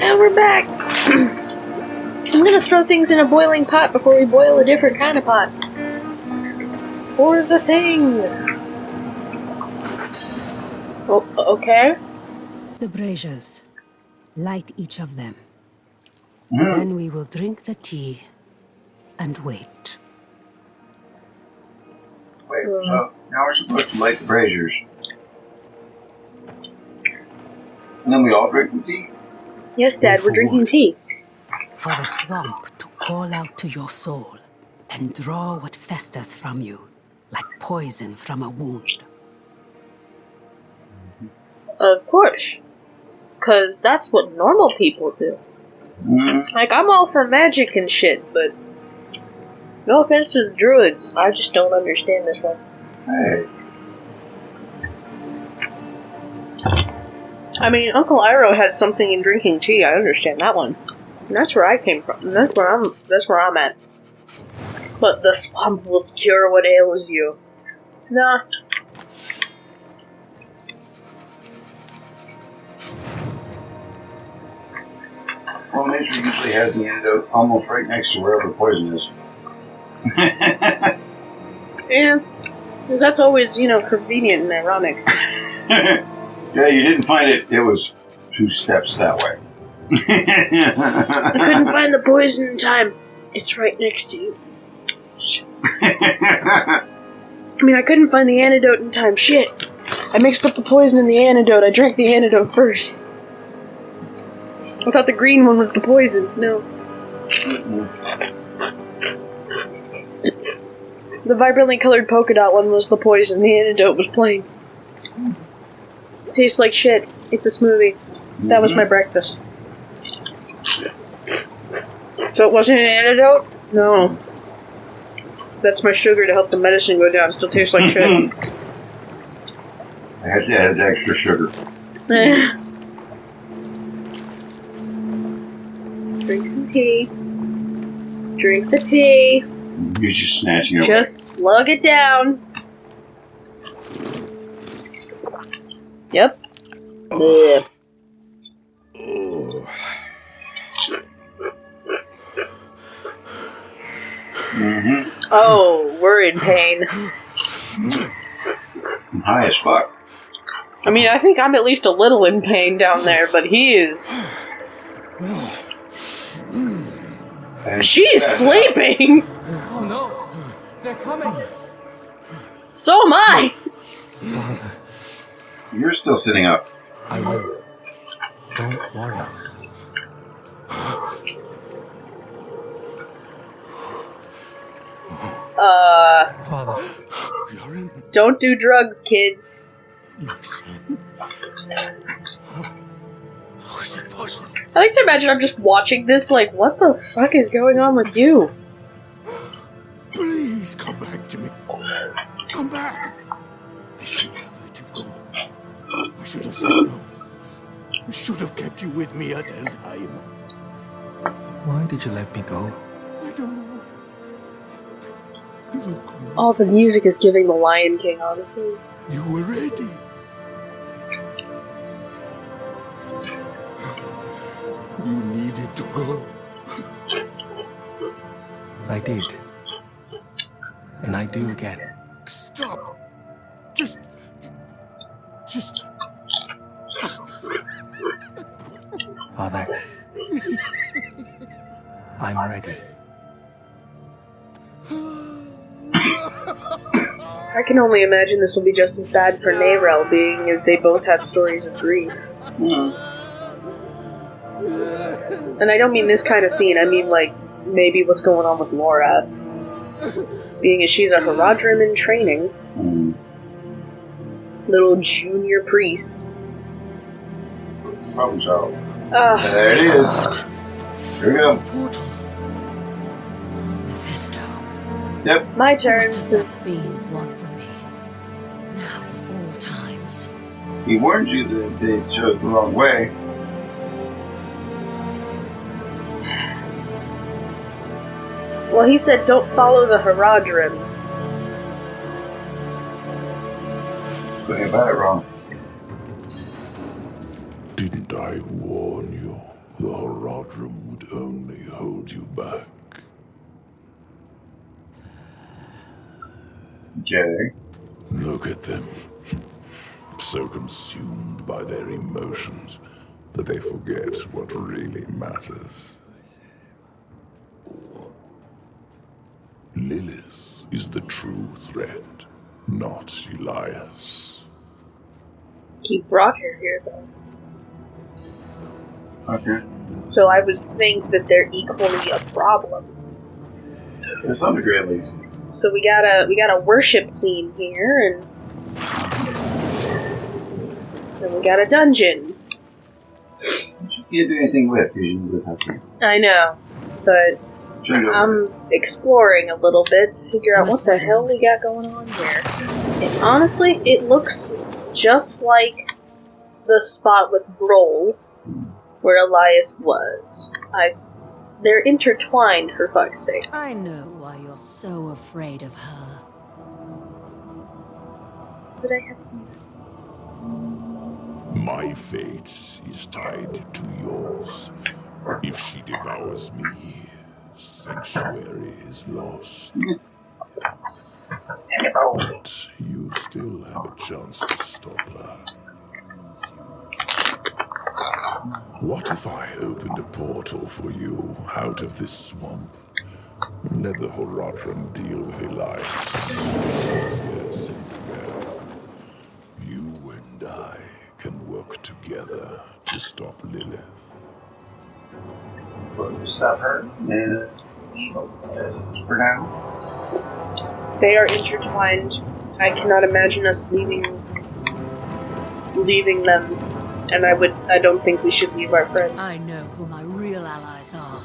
And we're back! I'm gonna throw things in a boiling pot before we boil a different kind of pot. For the thing! Oh, okay. The braziers. Light each of them. Then we will drink the tea and wait. Wait, so now we're supposed to light the braziers. And then we all drink the tea? Yes, Dad, we're drinking tea. For the swamp to call out to your soul and draw what festers from you, like poison from a wound. Of course. 'Cause that's what normal people do. Like, I'm all for magic and shit, but no offense to the druids, I just don't understand this one. Hey. I mean, Uncle Iroh had something in drinking tea, I understand that one. And that's where I came from, and that's where I'm at. But the swamp will cure what ails you. Nah. Well, nature usually has the antidote almost right next to wherever the poison is. Yeah. 'Cause that's always, convenient and ironic. Yeah, you didn't find it. It was 2 steps that way. I couldn't find the poison in time. It's right next to you. I mean, I couldn't find the antidote in time. Shit. I mixed up the poison and the antidote. I drank the antidote first. I thought the green one was the poison. No. The vibrantly colored polka dot one was the poison. The antidote was plain. It tastes like shit. It's a smoothie. That was my breakfast. So it wasn't an antidote? No. That's my sugar to help the medicine go down. It still tastes like shit. I had to add extra sugar. Drink some tea. Drink the tea. He's just snatching it away. Just slug it down. Yep. Yeah. Oh, we're in pain. I'm high as fuck. I mean, I think I'm at least a little in pain down there, but he is. And She's sleeping! Oh no! They're coming! So am I! You're still sitting up. I will. Don't worry. Father. Don't do drugs, kids. I like to imagine I'm just watching this like, what the fuck is going on with you? Please come back to me. Come back. I should have let you go. I should have said no. I should have kept you with me at that time. Why did you let me go? I don't know. You will come All the music is giving the Lion King, honestly. You were ready. You needed to go. I did. And I do again. Stop. Just. Father. I'm ready. I can only imagine this will be just as bad for Neyrelle, being as they both have stories of grief. And I don't mean this kind of scene, I mean like, maybe what's going on with Lorath. Being as she's a Haradrim in training. Little junior priest. Problem, Charles. There it is. Here we go. Portal. Mephisto. Yep. My turn, What since... does that fiend want from me? Now of all times. He warned you that they chose the wrong way. Well, he said don't follow the Haradrim. But about it wrong. Didn't I warn you the courtroom would only hold you back. Okay. Look at them. So consumed by their emotions that they forget what really matters. Lilith is the true threat, not Elias. He brought her here, though. Okay. So I would think that they're equally a problem. To some degree, at least. So we got a worship scene here, and then we got a dungeon. Which you can't do anything with, because you live up here. I know, but I'm exploring a little bit to figure out what the hell we got going on here. And honestly, it looks just like the spot with Broll, where Elias was. They're intertwined, for fuck's sake. I know why you're so afraid of her. But I have some notes. My fate is tied to yours. If she devours me, Sanctuary is lost. But you still have a chance to stop her. What if I opened a portal for you out of this swamp? Let the Horatran deal with Elias. They're sent together. You and I can work together to stop Lilith. We'll stop her and this for now. They are intertwined. I cannot imagine us leaving them. And I don't think we should leave our friends. I know who my real allies are.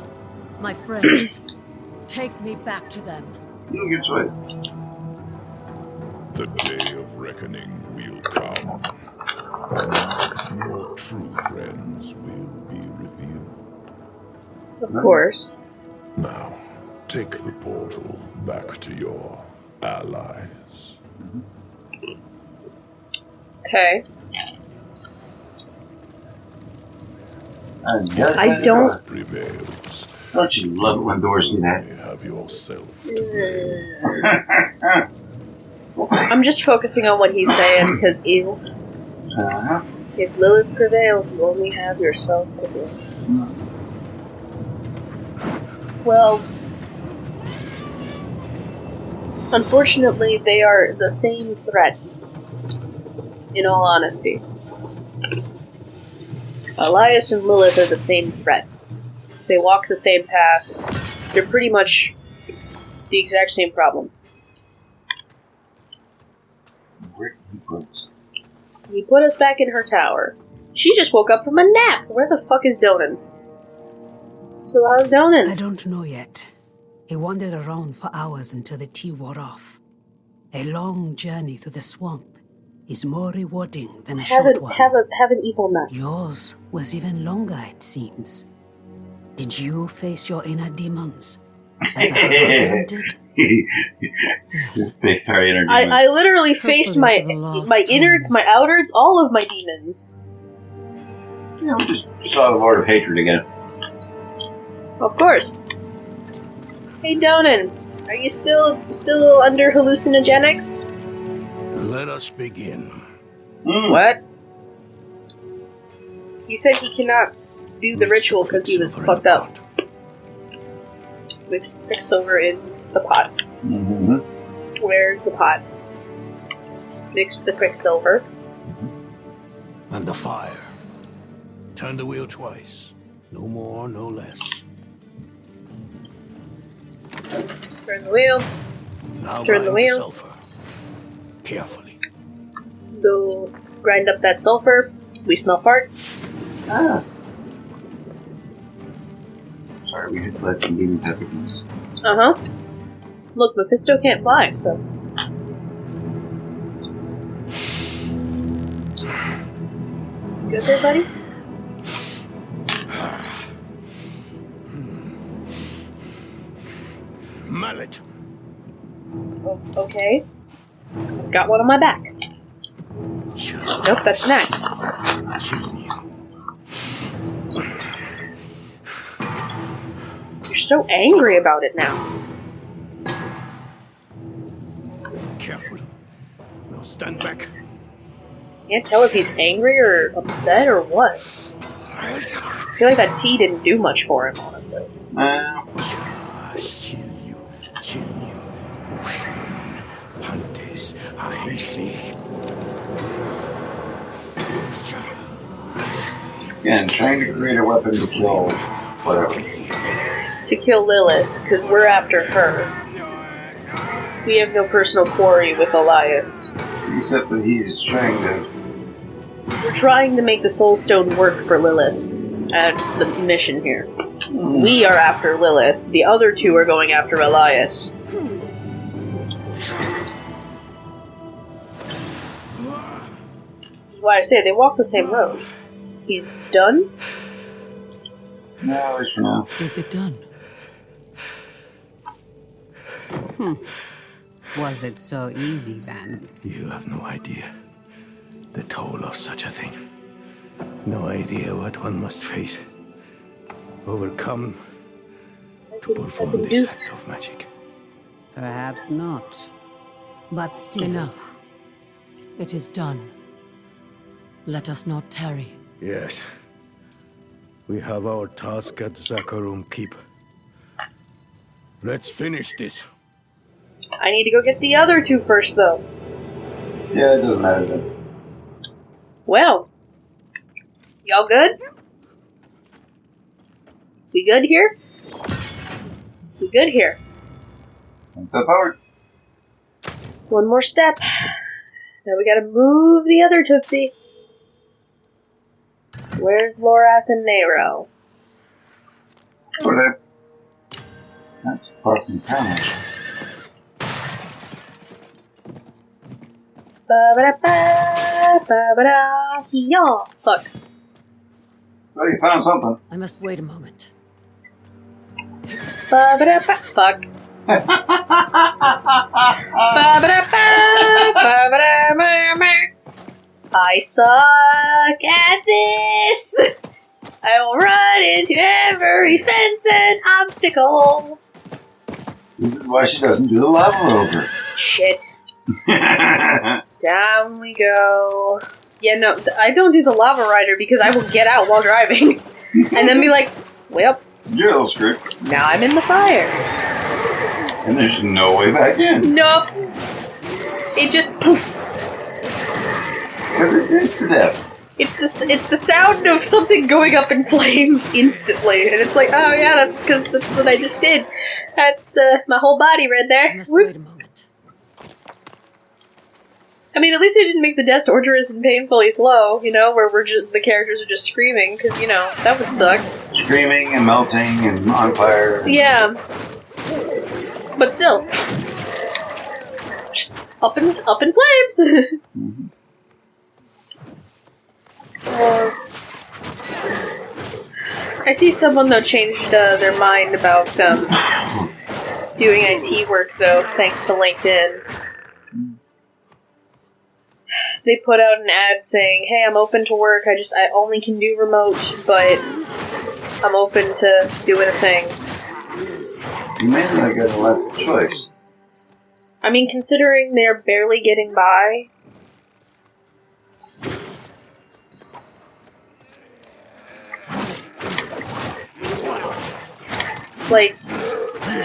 My friends. Take me back to them. You don't get a choice. The day of reckoning will come. Your true friends will be revealed. Of course. Now, take the portal back to your allies. Okay. I don't. Prevails. Don't you love it when doors do that? You have yourself to blame. I'm just focusing on what he's saying, because ew. If Lilith prevails, you only have yourself to blame. Well, unfortunately, they are the same threat, in all honesty. Elias and Lilith are the same threat. They walk the same path. They're pretty much the exact same problem. Where did he put us? He put us back in her tower. She just woke up from a nap. Where the fuck is Donan? So how's Donan? I don't know yet. He wandered around for hours until the tea wore off. A long journey through the swamp is more rewarding than a short one. Have an evil nut. Yours was even longer, it seems. Did you face your inner demons? As a husband did? Face our inner demons. I literally faced my innards, my outards, all of my demons. Yeah, we just saw the Lord of Hatred again. Of course. Hey Donan, are you still under hallucinogenics? Let us begin. What? He said he cannot do the ritual because he was fucked up. With Quicksilver in the pot. Mm-hmm. Where's the pot? Mix the Quicksilver. And the fire. Turn the wheel twice. No more, no less. Turn the wheel. Now Turn the wheel. Sulfur. Carefully. Go grind up that sulfur. We smell farts. Ah. Sorry, we had to let some demons have weakness. Uh-huh. Look, Mephisto can't fly, so... Good there, buddy? Mallet. Oh, okay. I've got one on my back. Nope, that's next. so angry about it now. Careful. Now stand back. Can't tell if he's angry or upset or what. I feel like that tea didn't do much for him, honestly. Kill you. Kill him. Pantes. I see. Again, trying to create a weapon to kill whatever. To kill Lilith, because we're after her. We have no personal quarry with Elias. Except that he's trying to... We're trying to make the Soul Stone work for Lilith. That's the mission here. We are after Lilith. The other two are going after Elias. That's why I say they walk the same road. He's done? No, at least for now. Is it done? Was it so easy then? You have no idea the toll of such a thing. No idea what one must face. Overcome to perform this act of magic. Perhaps not. But still. Enough. It is done. Let us not tarry. Yes. We have our task at Zakharum Keep. Let's finish this. I need to go get the other two first, though. Yeah, it doesn't matter then. Well. Y'all good? We good here? We good here. One step forward. One more step. Now we gotta move the other Tootsie. Where's Lorath and Neyrelle? Over there. Not too far from town, actually. Ba-ba-da-ba, ba-ba-da, hee-yaw. Fuck. Oh, you found something. I must wait a moment. Ba-ba-da-ba, fuck. Ba-ba-da-ba, ba-ba-da-ba-ba. I suck at this! I will run into every fence and obstacle. This is why she doesn't do the lava rover. Shit. Down we go. Yeah, no, I don't do the lava rider because I will get out while driving. And then be like, well, You're a little screwed. now I'm in the fire. And there's no way back in. Nope. It just poof. Because it's insta-death. It's the sound of something going up in flames instantly, and it's like, oh yeah, that's because that's what I just did. That's my whole body right I there. must wait Whoops. a moment. I mean, at least they didn't make the death torturous and painfully slow. You know, where the characters are just screaming, because you know that would suck. Screaming and melting and on fire. Yeah, but still, just up in flames. Mm-hmm. I see someone though changed their mind about doing IT work though, thanks to LinkedIn. They put out an ad saying, "Hey, I'm open to work. I only can do remote, but I'm open to doing a thing." You may not have gotten a lot of choice. I mean, considering they're barely getting by. Like,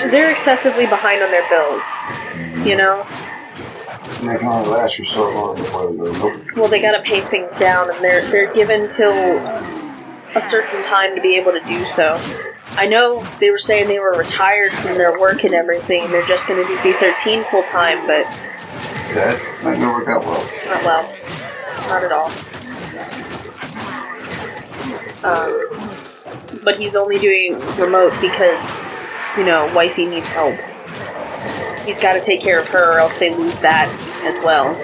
they're excessively behind on their bills, you know? And they can only last for so long before they go nope. Well, they gotta pay things down, and they're given till a certain time to be able to do so. I know they were saying they were retired from their work and everything, and they're just gonna do B13 full time, but... That's not gonna work out well. Not well. Not at all. But he's only doing remote because, you know, wifey needs help. He's got to take care of her or else they lose that as well.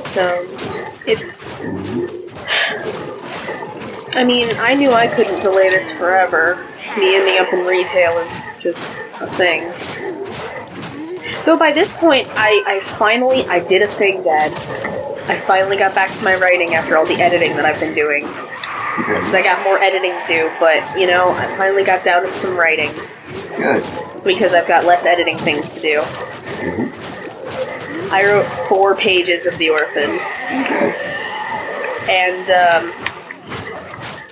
So, it's... I mean, I knew I couldn't delay this forever. Me ending up in retail is just a thing. Though by this point, I did a thing, Dad. I finally got back to my writing after all the editing that I've been doing. Because I got more editing to do, but, you know, I finally got down to some writing. Good. Because I've got less editing things to do. I wrote 4 pages of The Orphan. Okay. And,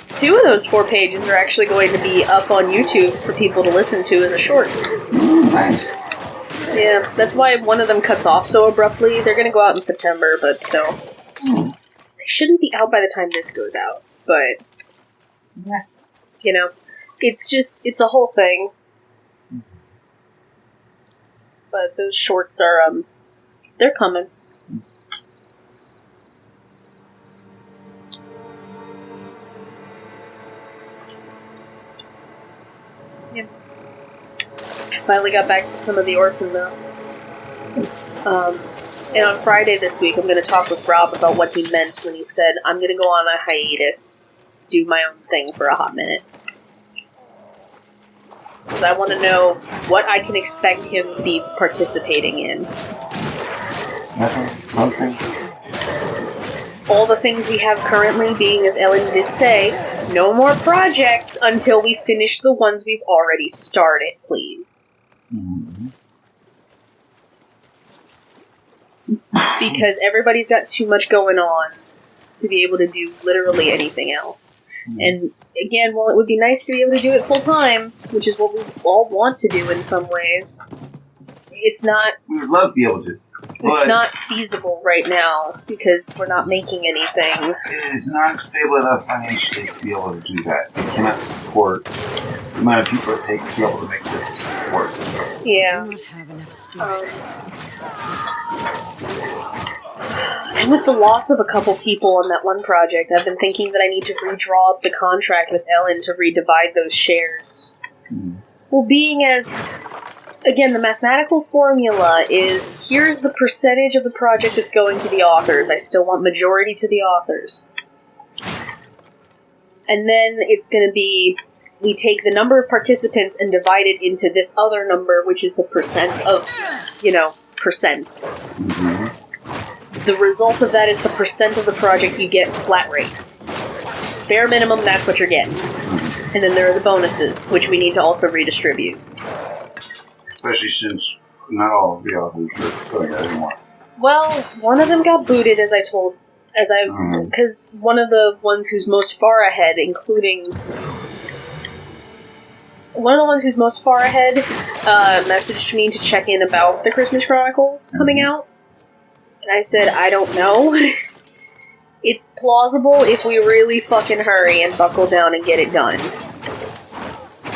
2 of those 4 pages are actually going to be up on YouTube for people to listen to as a short. Nice. Yeah, that's why one of them cuts off so abruptly. They're gonna go out in September, but still. They shouldn't be out by the time this goes out, but... You know, it's a whole thing. But those shorts are, they're coming. Yeah. I finally got back to some of The Orphan, though. And on Friday this week, I'm going to talk with Rob about what he meant when he said, I'm going to go on a hiatus to do my own thing for a hot minute. Because I want to know what I can expect him to be participating in. Nothing? Something? All the things we have currently being, as Ellen did say, no more projects until we finish the ones we've already started, please. Mm-hmm. Because everybody's got too much going on to be able to do literally anything else. And again, while it would be nice to be able to do it full time, which is what we all want to do in some ways, it's not... We would love to be able to. It's not feasible right now, because we're not making anything. It is not stable enough financially to be able to do that. We cannot support the amount of people it takes to be able to make this work. Yeah. And with the loss of a couple people on that one project, I've been thinking that I need to redraw up the contract with Ellen to redivide those shares. Well, being as... Again, the mathematical formula is, here's the percentage of the project that's going to the authors. I still want majority to the authors. And then it's going to be, we take the number of participants and divide it into this other number, which is the percent of, percent. The result of that is the percent of the project you get flat rate. Bare minimum, that's what you're getting. And then there are the bonuses, which we need to also redistribute. Especially since not all of the authors are doing that anymore. Well, one of them got booted, because one of the ones who's most far ahead, messaged me to check in about the Christmas Chronicles coming out. And I said, I don't know. It's plausible if we really fucking hurry and buckle down and get it done.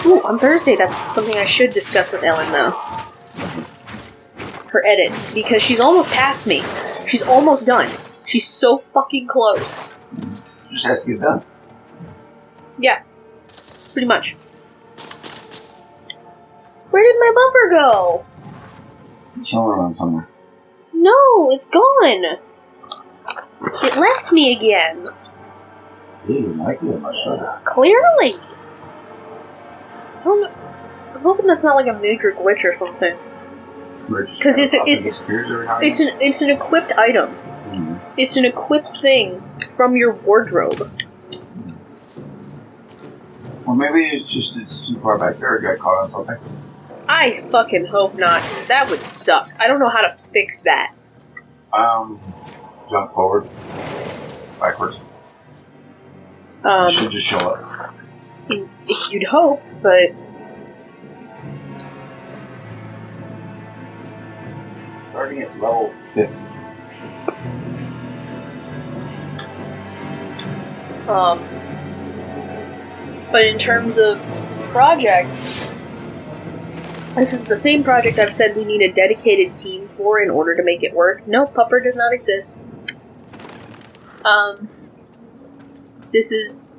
Ooh, on Thursday, that's something I should discuss with Ellen, though. Her edits, because she's almost past me. She's almost done. She's so fucking close. She just has to get done. Yeah, pretty much. Where did my bumper go? It's chilling around somewhere. No, it's gone. It left me again. You didn't like it much, does it? Clearly. I don't know. I'm hoping that's not like a major glitch or something. Because it's an equipped item. Mm-hmm. It's an equipped thing from your wardrobe. Well, maybe it's too far back there. It got caught on something. I fucking hope not, because that would suck. I don't know how to fix that. Jump forward. Backwards. It should just show up. You'd hope, but... Starting at level 50. But in terms of this project, this is the same project I've said we need a dedicated team for in order to make it work. No, Pupper does not exist. This is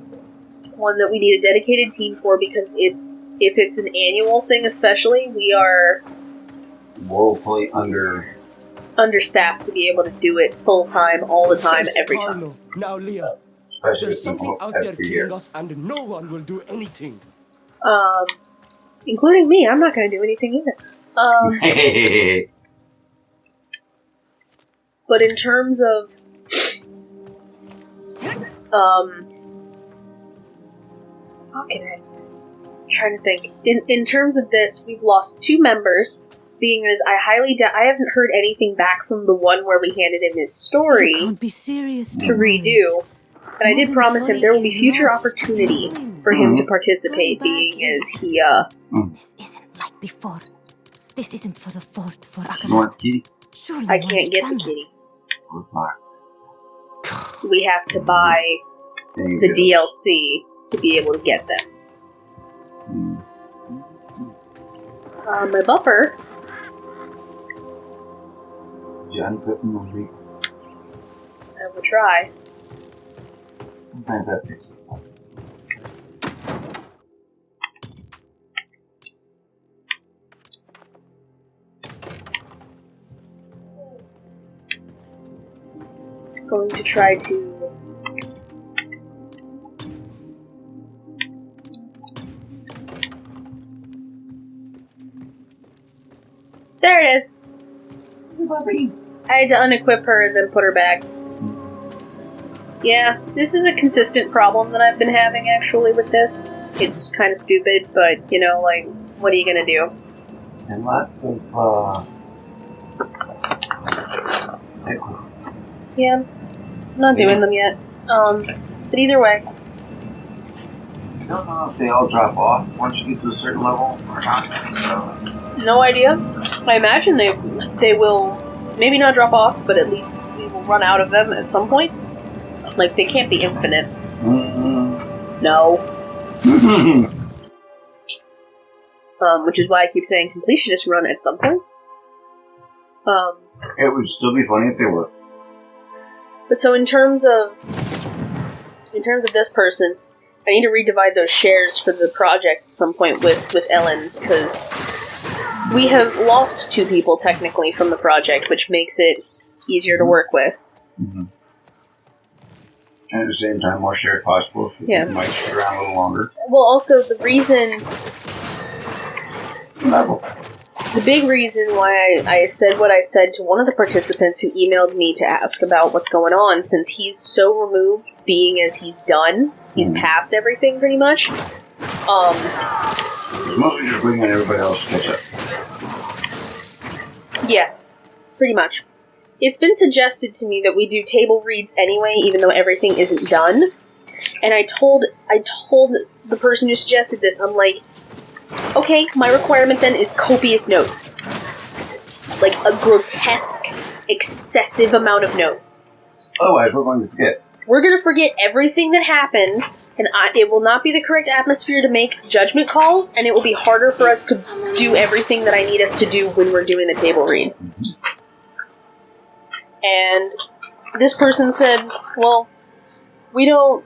one that we need a dedicated team for because if it's an annual thing especially, we are woefully understaffed to be able to do it full time, all the time, every time. Now, Leah. Especially There's with something people out there every year. killing us, and no one will do anything. Including me, I'm not gonna do anything either. But in terms of, fucking it. I'm trying to think. In terms of this, we've lost 2 members, being as I haven't heard anything back from the one where we handed him his story Can't be serious to redo. And I did promise him there will be future opportunity for him to participate, being as he, This isn't like before. This isn't for the fort, for You want Akarat. the kitty? Surely I you can't get the understand kitty. It was locked. We have to buy the DLC to be able to get them. My buffer. John put in the week. I will try. Sometimes that fixes it. Going to try to. There it is. I had to unequip her and then put her back. Yeah, this is a consistent problem that I've been having actually with this. It's kind of stupid, but you know, like, what are you gonna do? And lots of, Yeah, I'm not doing them yet. But either way. I don't know if they all drop off once you get to a certain level or not. So. No idea. I imagine they will maybe not drop off, but at least we will run out of them at some point. Like, they can't be infinite. Mm-hmm. No. Which is why I keep saying completionist run at some point. It would still be funny if they were. But so in terms of this person, I need to redivide those shares for the project at some point with Ellen, because we have lost 2 people technically from the project, which makes it easier to work with. Mm-hmm. And at the same time, more shares possible, so Yeah. you might stick around a little longer. Well, also the big reason why I said what I said to one of the participants who emailed me to ask about what's going on, since he's so removed, being as he's done, he's past everything pretty much. It's mostly just waiting on everybody else to catch up. Yes, pretty much. It's been suggested to me that we do table reads anyway, even though everything isn't done. And I told the person who suggested this, I'm like, okay, my requirement then is copious notes. Like a grotesque, excessive amount of notes. Otherwise, we're going to forget. We're going to forget everything that happened, and it will not be the correct atmosphere to make judgment calls, and it will be harder for us to do everything that I need us to do when we're doing the table read. And this person said, well, we don't...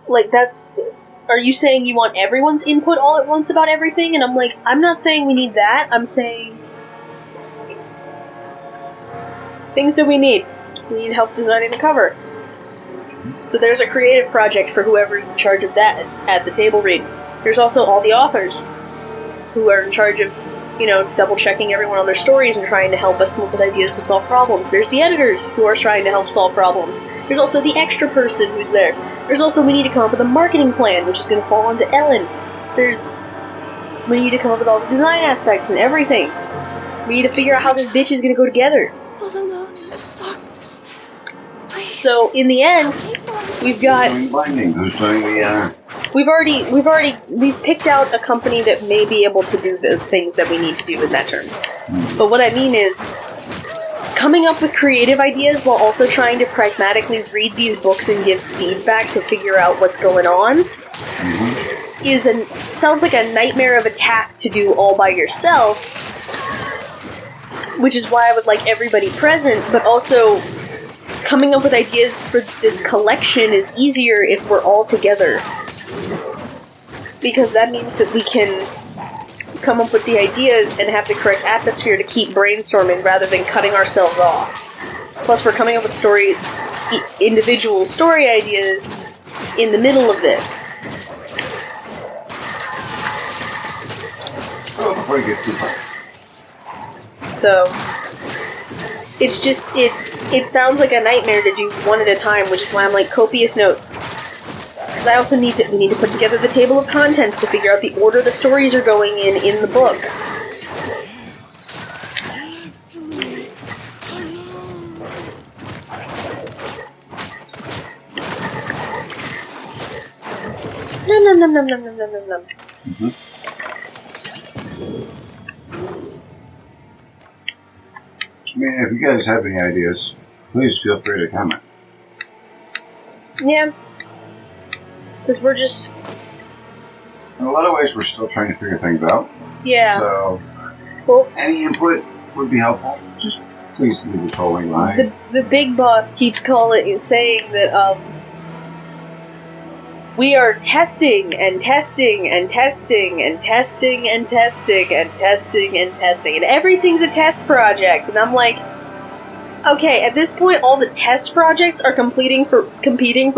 Like, that's... Are you saying you want everyone's input all at once about everything? And I'm like, I'm not saying we need that. I'm saying... things that we need. We need help designing the cover. So there's a creative project for whoever's in charge of that at the table read. There's also all the authors who are in charge of, you know, double-checking everyone on their stories and trying to help us come up with ideas to solve problems. There's the editors who are trying to help solve problems. There's also the extra person who's there. There's also, we need to come up with a marketing plan, which is going to fall onto Ellen. We need to come up with all the design aspects and everything. We need to figure out how this bitch is going to go together. All alone in this darkness. Please. So, in the end, we've got... Who's doing binding? Who's doing the, We've picked out a company that may be able to do the things that we need to do in that terms. But what I mean is, coming up with creative ideas while also trying to pragmatically read these books and give feedback to figure out what's going on sounds like a nightmare of a task to do all by yourself, which is why I would like everybody present, but also coming up with ideas for this collection is easier if we're all together. Because that means that we can come up with the ideas and have the correct atmosphere to keep brainstorming rather than cutting ourselves off. Plus, we're coming up with story individual story ideas in the middle of this. That was a pretty good feedback. So, it's just, it sounds like a nightmare to do one at a time, which is why I'm like, copious notes. Because I also we need to put together the table of contents to figure out the order the stories are going in the book. Nom. I mean, if you guys have any ideas, please feel free to comment. Yeah. Because we're just... In a lot of ways, we're still trying to figure things out. Yeah. So, well, any input would be helpful. Just please leave the trolling behind. The big boss keeps saying that, we are testing and testing and testing and testing and testing and testing and testing, and everything's a test project. And I'm like, okay, at this point, all the test projects are competing for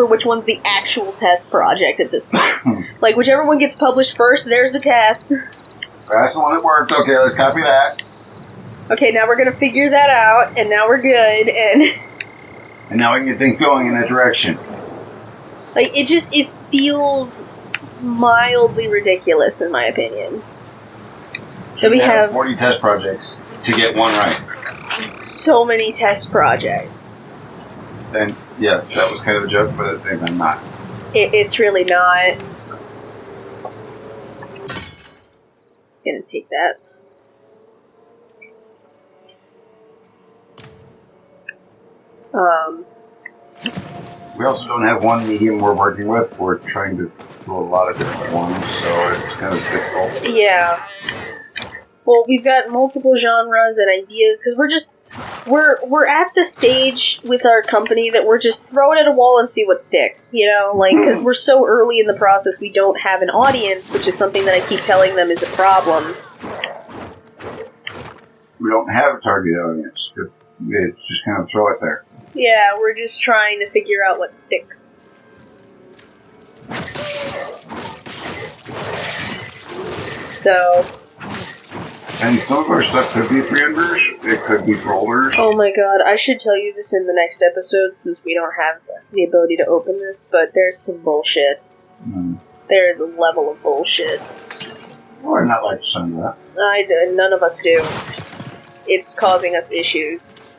which one's the actual test project at this point. Like, whichever one gets published first, there's the test. That's the one that worked. Okay, let's copy that. Okay, now we're gonna figure that out, and now we're good, and now we can get things going in that direction. Like, it feels mildly ridiculous, in my opinion. So we have 40 test projects to get one right. So many test projects. And yes, that was kind of a joke, but at the same time, not. It's really not. Gonna take that. We also don't have one medium we're working with. We're trying to do a lot of different ones, so it's kind of difficult. Yeah. Well, we've got multiple genres and ideas, because we're at the stage with our company that we're just throwing at a wall and see what sticks, you know? Like, because we're so early in the process, we don't have an audience, which is something that I keep telling them is a problem. We don't have a target audience. It's just kind of throw it there. Yeah, we're just trying to figure out what sticks. So... And some of our stuff could be for youngers. It could be for olders. Oh my god, I should tell you this in the next episode since we don't have the ability to open this, but there's some bullshit. There is a level of bullshit. Oh, I'd not like to send that. None of us do. It's causing us issues.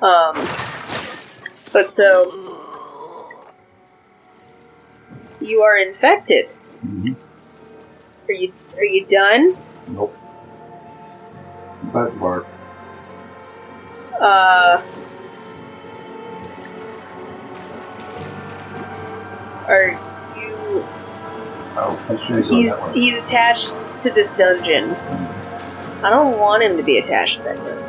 But so... You are infected. Mm-hmm. Are you done? Nope. But barf. Are you... Oh, he's attached to this dungeon. I don't want him to be attached to that dungeon.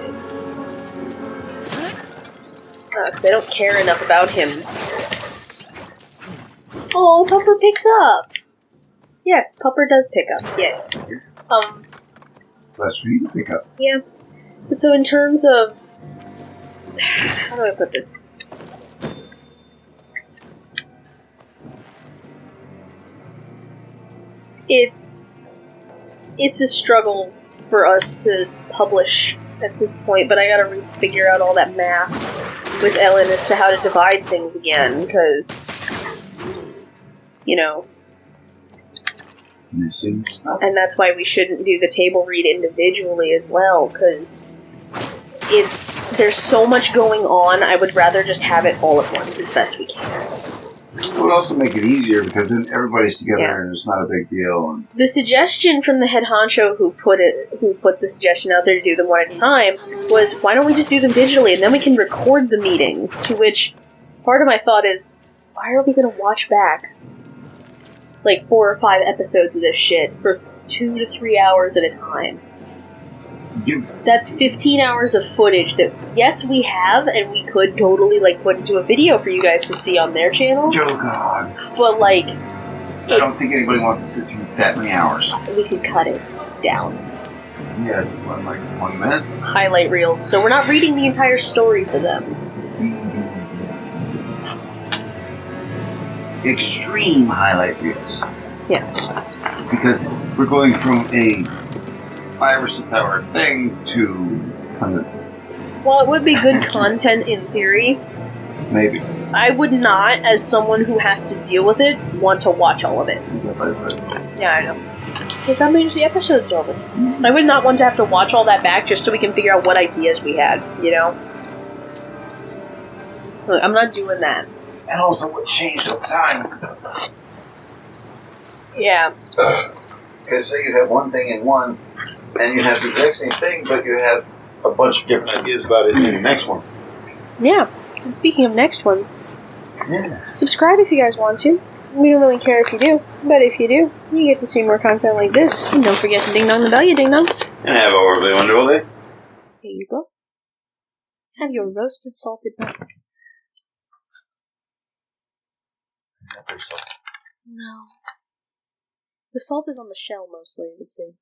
Because I don't care enough about him. Oh, Pupper picks up! Yes, Pupper does pick up. Yeah. Less for you to pick up. Yeah. But so in terms of... How do I put this? It's a struggle for us to publish at this point, but I gotta figure out all that math with Ellen as to how to divide things again, because, you know... Missing stuff. And that's why we shouldn't do the table read individually as well, because there's so much going on, I would rather just have it all at once as best we can. It would also make it easier, because then everybody's together and it's not a big deal. The suggestion from the head honcho who put the suggestion out there to do them one at a time was, why don't we just do them digitally and then we can record the meetings? To which part of my thought is, why are we going to watch back like 4 or 5 episodes of this shit for 2 to 3 hours at a time? That's 15 hours of footage that, yes, we have, and we could totally, like, put into a video for you guys to see on their channel. Oh, God. But, like... I don't think anybody wants to sit through that many hours. We could cut it down. Yeah, it's like 20 minutes. Highlight reels, so we're not reading the entire story for them. extreme highlight reels. Yeah. Because we're going from a 5 or 6 hour thing to hundreds. Well, it would be good content in theory. Maybe. I would not, as someone who has to deal with it, want to watch all of it. Yeah, I know. Because that means the episode's over. I would not want to have to watch all that back just so we can figure out what ideas we had, you know? Look, I'm not doing that. And also what changed over time. Yeah. Because say you have one thing in one, and you have the exact same thing, but you have a bunch of different ideas about it in the next one. Yeah. And speaking of next ones, Yeah. subscribe if you guys want to. We don't really care if you do, but if you do, you get to see more content like this. And don't forget to ding dong the bell, you ding dongs. And have a horribly wonderful day. Here you go. Have your roasted salted nuts. No. The salt is on the shell mostly, I would say.